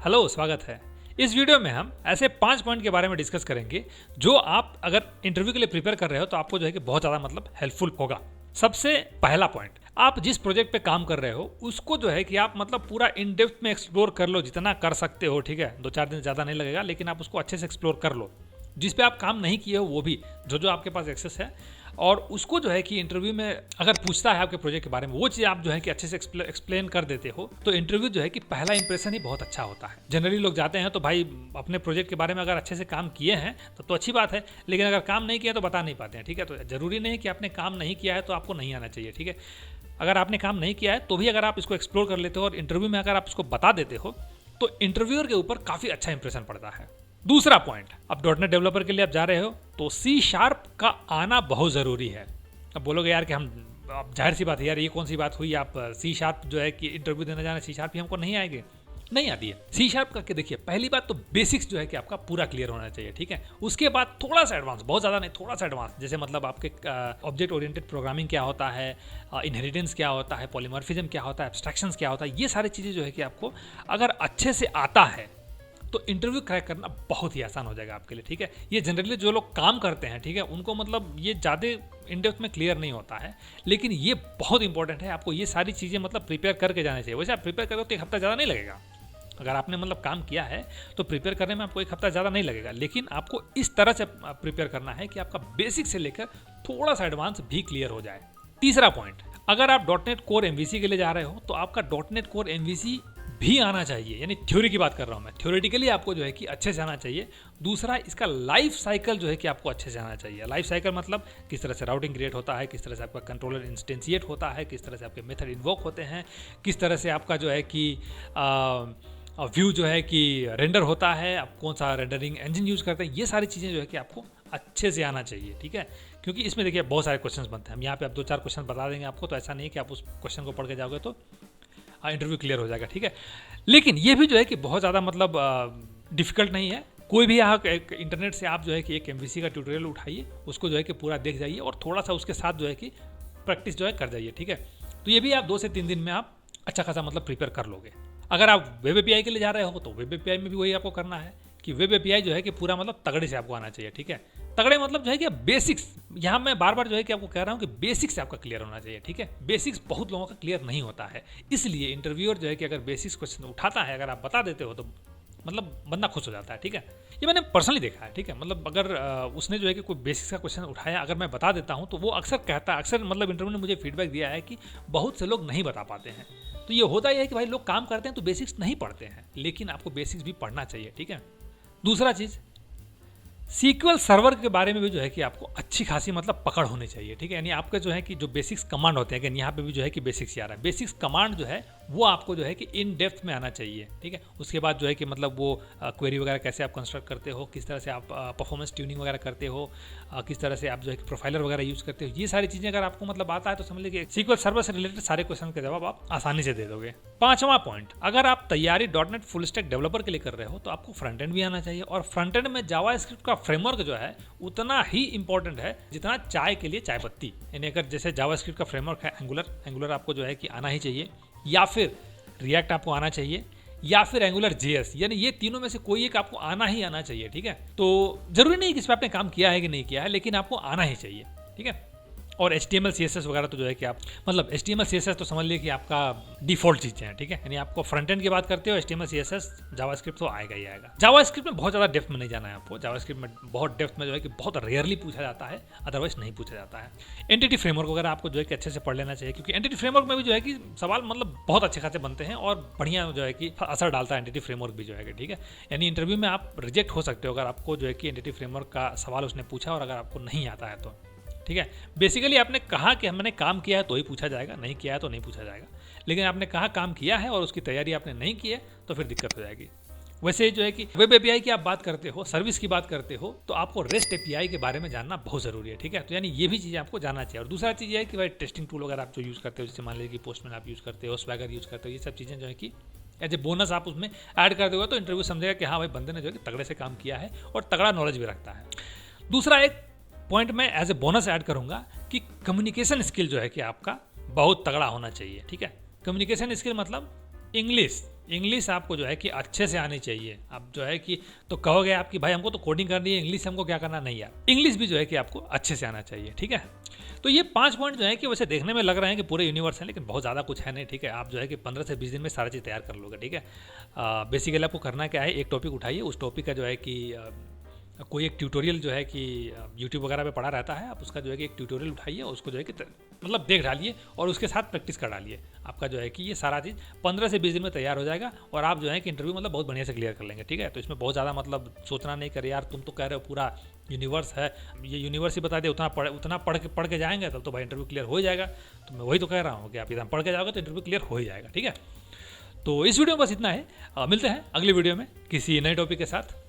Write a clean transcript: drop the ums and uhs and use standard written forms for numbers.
Hello, स्वागत है। इस वीडियो में हम ऐसे 5 पॉइंट के बारे में डिस्कस करेंगे जो आप अगर इंटरव्यू के लिए प्रिपेयर कर रहे हो तो आपको जो है कि बहुत ज़्यादा हेल्पफुल होगा। सबसे पहला पॉइंट, आप जिस प्रोजेक्ट पे काम कर रहे हो उसको जो है कि आप पूरा इन डेप्थ में एक्सप्लोर कर लो, जितना कर सकते हो। ठीक है, 2-4 दिन ज़्यादा नहीं लगेगा, लेकिन आप उसको अच्छे से एक्सप्लोर कर लो। जिस पे आप काम नहीं किए हो वो भी, जो आपके पास एक्सेस है, और उसको जो है कि इंटरव्यू में अगर पूछता है आपके प्रोजेक्ट के बारे में, वो चीज़ आप जो है कि अच्छे से एक्सप्लेन कर देते हो, तो इंटरव्यू जो है कि पहला इंप्रेशन ही बहुत अच्छा होता है। जनरली लोग जाते हैं तो भाई अपने प्रोजेक्ट के बारे में अगर अच्छे से काम किए हैं तो अच्छी बात है, लेकिन अगर काम नहीं किया तो बता नहीं पाते हैं। ठीक है, तो जरूरी नहीं है कि आपने काम नहीं किया है तो आपको नहीं आना चाहिए। ठीक है, अगर आपने काम नहीं किया है तो भी अगर आप इसको एक्सप्लोर कर लेते हो और इंटरव्यू में अगर आप इसको बता देते हो तो इंटरव्यूअर के ऊपर काफ़ी अच्छा इंप्रेशन पड़ता है। दूसरा पॉइंट, अब डॉटनेट डेवलपर के लिए आप जा रहे हो तो C# का आना बहुत ज़रूरी है। अब बोलोगे यार कि हम, अब जाहिर सी बात है यार, ये कौन सी बात हुई, आप C# जो है कि इंटरव्यू देने जाना, C# ही हमको नहीं आएंगे, नहीं आती है। C# करके देखिए, पहली बात तो बेसिक्स जो है कि आपका पूरा क्लियर होना चाहिए। ठीक है, उसके बाद थोड़ा सा एडवांस, बहुत ज़्यादा नहीं, थोड़ा सा एडवांस, जैसे आपके ऑब्जेक्ट ओरिएंटेड प्रोग्रामिंग क्या होता है, इनहेरिटेंस क्या होता है, पॉलीमॉर्फिज्म क्या होता है, एब्स्ट्रैक्शंस क्या होता है, ये सारी चीज़ें जो है कि आपको अगर अच्छे से आता है तो इंटरव्यू क्रैक करना बहुत ही आसान हो जाएगा आपके लिए। ठीक है, ये जनरली जो लोग काम करते हैं, ठीक है, उनको ये ज़्यादा इन डेप्थ में क्लियर नहीं होता है, लेकिन ये बहुत इंपॉर्टेंट है। आपको ये सारी चीज़ें प्रिपेयर करके जाने चाहिए। वैसे आप प्रिपेयर करो तो 1 हफ्ता ज़्यादा नहीं लगेगा। अगर आपने काम किया है तो प्रिपेयर करने में आपको 1 हफ्ता ज़्यादा नहीं लगेगा, लेकिन आपको इस तरह से प्रिपेयर करना है कि आपका बेसिक से लेकर थोड़ा सा एडवांस भी क्लियर हो जाए। तीसरा पॉइंट, अगर आप .NET कोर MVC के लिए जा रहे हो तो आपका .NET कोर MVC भी आना चाहिए, यानी थ्योरी की बात कर रहा हूँ मैं। थ्योरेटिकली आपको जो है कि अच्छे से आना चाहिए। दूसरा, इसका लाइफ साइकिल जो है कि आपको अच्छे से आना चाहिए। लाइफ साइकिल किस तरह से राउटिंग क्रिएट होता है, किस तरह से आपका कंट्रोलर इंस्टेंशिएट होता है, किस तरह से आपके मेथड इन्वोक होते हैं, किस तरह से आपका जो है कि व्यू जो है कि रेंडर होता है, आप कौन सा रेंडरिंग इंजन यूज़ करते हैं, ये सारी चीज़ें जो है कि आपको अच्छे से आना चाहिए। ठीक है, क्योंकि इसमें देखिए बहुत सारे क्वेश्चंस बनते हैं। हम यहाँ पे आप 2-4 क्वेश्चन बता देंगे आपको, तो ऐसा नहीं है कि आप उस क्वेश्चन को पढ़ के जाओगे तो इंटरव्यू क्लियर हो जाएगा। ठीक है, लेकिन ये भी जो है कि बहुत ज़्यादा डिफिकल्ट नहीं है। कोई भी यहाँ एक इंटरनेट से आप जो है कि एक MVC का ट्यूटोरियल उठाइए, उसको जो है कि पूरा देख जाइए और थोड़ा सा उसके साथ जो है कि प्रैक्टिस जो है कर जाइए। ठीक है, तो ये भी आप 2 से 3 दिन में आप अच्छा खासा प्रिपेयर कर लोगे। अगर आप वेब API के लिए जा रहे हो तो वेब API में भी वही आपको करना है कि वेब API जो है कि पूरा तगड़े से आपको आना चाहिए। ठीक है, तगड़े जो है कि बेसिक्स, यहाँ मैं बार बार जो है कि आपको कह रहा हूँ कि बेसिक्स आपका क्लियर होना चाहिए। ठीक है, बेसिक्स बहुत लोगों का क्लियर नहीं होता है, इसलिए इंटरव्यूअर जो है कि अगर बेसिक्स क्वेश्चन उठाता है, अगर आप बता देते हो तो बंदा खुश हो जाता है। ठीक है, ये मैंने पर्सनली देखा है। ठीक है, अगर उसने जो है कि कोई बेसिक्स का क्वेश्चन उठाया, अगर मैं बता देता हूँ तो वो अक्सर कहता है, अक्सर इंटरव्यू ने मुझे फीडबैक दिया है कि बहुत से लोग नहीं बता पाते हैं। तो ये होता ही है कि भाई लोग काम करते हैं तो बेसिक्स नहीं पढ़ते हैं, लेकिन आपको बेसिक्स भी पढ़ना चाहिए। ठीक है, दूसरा चीज़, SQL सर्वर के बारे में भी जो है कि आपको अच्छी खासी पकड़ होनी चाहिए। ठीक है, यानी आपके जो है कि जो बेसिक्स कमांड होते हैं, यहाँ पे भी जो है कि बेसिक्स आ रहा है, बेसिक्स कमांड जो है वो आपको जो है कि इन डेप्थ में आना चाहिए। ठीक है, उसके बाद जो है कि वो क्वेरी वगैरह कैसे आप कंस्ट्रक्ट करते हो, किस तरह से आप परफॉर्मेंस ट्यूनिंग वगैरह करते हो, किस तरह से आप जो है कि प्रोफाइलर वगैरह यूज़ करते हो, ये सारी चीज़ें अगर आपको आता है तो समझ लीजिए SQL सर्वर से रिलेटेड सारे क्वेश्चन का जवाब आप आसानी से दे दोगे। 5वां पॉइंट, अगर आप तैयारी .NET फुल स्टैक डेवलपर के लिए कर रहे हो तो आपको फ्रंट एंड भी आना चाहिए, और फ्रंट एंड में जावास्क्रिप्ट का फ्रेमवर्क जो है उतना ही इंपॉर्टेंट है जितना चाय के लिए चाय पत्ती। यानी अगर जैसे जावास्क्रिप्ट का फ्रेमवर्क है एंगुलर आपको जो है कि आना ही चाहिए, या फिर रिएक्ट आपको आना चाहिए, या फिर एंगुलर JS, यानी ये तीनों में से कोई एक आपको आना ही आना चाहिए। ठीक है, तो जरूरी नहीं कि इस पर आपने काम किया है कि नहीं किया है, लेकिन आपको आना ही चाहिए। ठीक है, और HTML CSS वगैरह तो जो है कि आप HTML CSS तो समझ लीजिए कि आपका डिफॉल्ट चीज़ें हैं। ठीक है, यानी आपको फ्रंट एंड की बात करते हो, HTML CSS जावास्क्रिप्ट तो आएगा ही आएगा। जावास्क्रिप्ट में बहुत ज़्यादा डेप्थ में नहीं जाना है आपको। जावास्क्रिप्ट में बहुत डेप्थ में जो है कि बहुत रेयरली पूछा जाता है, अदरवाइज नहीं पूछा जाता है। एंटिटी फ्रेमवर्क वगैरह आपको जो है कि अच्छे से पढ़ लेना चाहिए, क्योंकि एंटिटी फ्रेमवर्क में भी जो है कि सवाल बहुत अच्छे खासे बनते हैं और बढ़िया जो है कि असर डालता है एंटिटी फ्रेमवर्क भी जो है कि। ठीक है, यानी इंटरव्यू में आप रिजेक्ट हो सकते हो अगर आपको जो है कि एंटिटी फ्रेमवर्क का सवाल उसने पूछा और अगर आपको नहीं आता है तो। ठीक है, बेसिकली आपने कहा कि हमने काम किया है तो ही पूछा जाएगा, नहीं किया है तो नहीं पूछा जाएगा, लेकिन आपने कहा काम किया है और उसकी तैयारी आपने नहीं की है तो फिर दिक्कत हो जाएगी। वैसे जो है कि वेब API की आप बात करते हो, सर्विस की बात करते हो, तो आपको REST API के बारे में जानना बहुत ज़रूरी है। ठीक है, तो यानी ये भी चीज़ें आपको जानना चाहिए। और दूसरा चीज़ ये है कि भाई टेस्टिंग टूल वगैरह आप जो यूज़ करते हो, जैसे मान लीजिए कि पोस्टमैन आप यूज़ करते हो, स्वैगर यूज़ करते हो, ये सब चीज़ें जो है कि एज ए बोनस आप उसमें ऐड कर दोगे तो इंटरव्यू समझेगा कि हाँ भाई बंदे ने जो है कि तगड़े से काम किया है और तगड़ा नॉलेज भी रखता है। दूसरा एक पॉइंट मैं एज ए बोनस ऐड करूँगा कि कम्युनिकेशन स्किल जो है कि आपका बहुत तगड़ा होना चाहिए। ठीक है, कम्युनिकेशन स्किल इंग्लिश, इंग्लिश आपको जो है कि अच्छे से आनी चाहिए। आप जो है कि तो कहोगे आप कि भाई हमको तो कोडिंग करनी है, इंग्लिश हमको क्या करना, नहीं यार, इंग्लिश भी जो है कि आपको अच्छे से आना चाहिए, ठीक है। तो ये 5 पॉइंट जो है कि वैसे देखने में लग रहे हैं कि पूरे यूनिवर्स हैं, लेकिन बहुत ज़्यादा कुछ है नहीं, ठीक है। आप जो है कि 15 से 20 दिन में सारी चीज़ तैयार कर लोगे, ठीक है। बेसिकली आपको करना क्या है, एक टॉपिक उठाइए, उस टॉपिक का जो है कि कोई एक ट्यूटोरियल जो है कि यूट्यूब वगैरह पे पड़ा रहता है, आप उसका जो है कि एक ट्यूटोरियल उठाइए, उसको जो है कि मतलब देख डालिए और उसके साथ प्रैक्टिस कर डालिए। आपका जो है कि ये सारा चीज़ 15 से 20 दिन में तैयार हो जाएगा और आप जो है कि इंटरव्यू मतलब बहुत बढ़िया से क्लियर कर लेंगे, ठीक है। तो इसमें बहुत ज़्यादा मतलब सोचना नहीं करे, यार तुम तो कह रहे हो पूरा यूनिवर्स है, ये यूनिवर्स ही बता दे, उतना पढ़ के जाएंगे तब तो भाई इंटरव्यू क्लियर हो जाएगा। तो मैं वही तो कह रहा हूँ कि आप इतना पढ़ के जाओगे तो इंटरव्यू क्लियर हो ही जाएगा, ठीक है। तो इस वीडियो में बस इतना है, मिलते हैं अगली वीडियो में किसी नए टॉपिक के साथ।